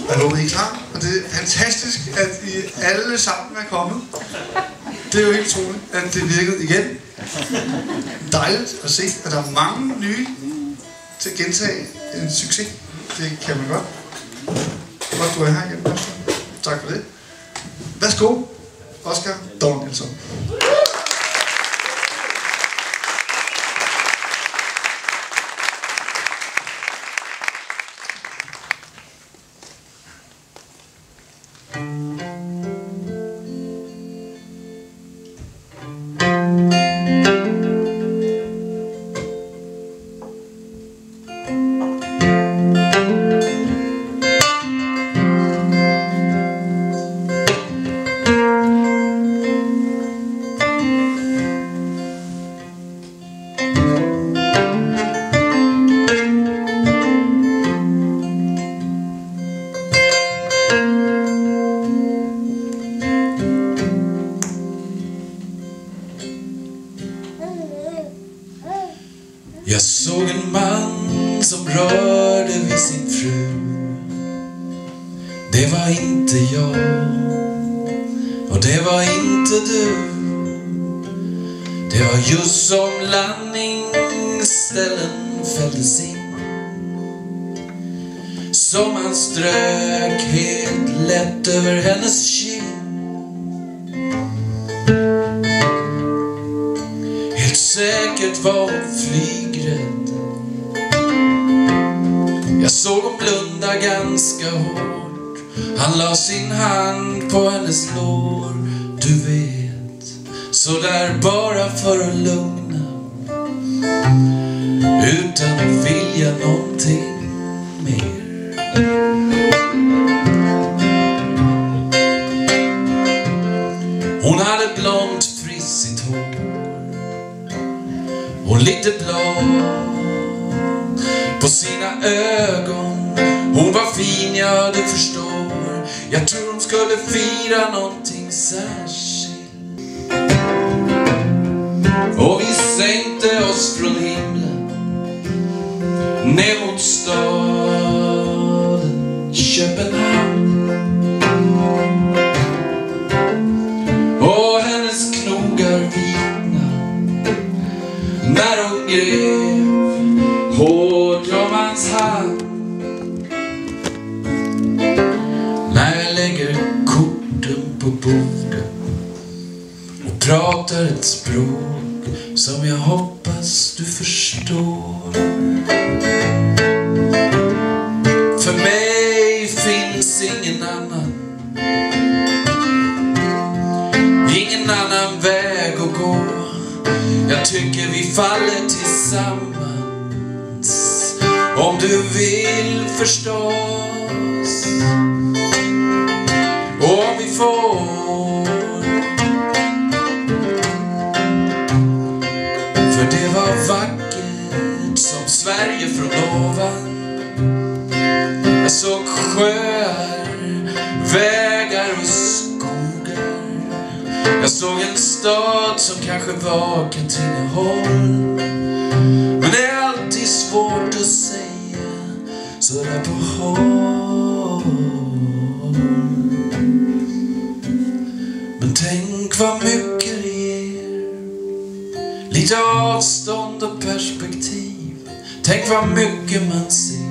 Hallo, I klar? Og det er fantastisk, at I alle sammen er kommet. Det er jo helt utroligt, at det virkede igen. Dejligt at se, at der er mange nye til at gentage en succes. Det kan man godt. Godt, du er her igen. Tak for det. Værsgo, Oscar Danielsson. Jag såg en man som rörde vid sin fru. Det var inte jag, och det var inte du. Det var just som landningsställen fälldes in, som han strök helt lätt över hennes kind. Helt säkert var hon flygrädd. Jag såg hon blunda ganska hårt. Han la sin hand på hennes lår. Du vet, så där bara för att lugna, utan att vilja någonting mer. Hon hade blont frissigt hår och lite blå på sina ögon. Hon var fin, ja du förstår. Jag tror hon skulle fira någonting särskilt. Och vi sänkte oss från himlen ner mot staden Köpenhamn. Och hennes knogar vitna när hon grep hårt om hans hand. När jag lägger korten på bordet och pratar ett språk som jag hoppas du förstår. För mig finns ingen annan, ingen annan väg att gå. Jag tycker vi faller tillsammans, om du vill förstås. Och om vi får, för det var vackert som Sverige från ovan. Jag såg sjöar, vägar och skogar. Jag såg en stad som kanske var Katrineholm. Men det är alltid svårt att säga så där på håll. Men tänk vad mycket det ger, lite avstånd och perspektiv. Tänk vad mycket man ser.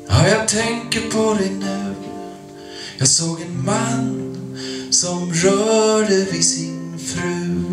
Ja, jag tänker på dig nu. Jag såg en man som rörde vid sin fru.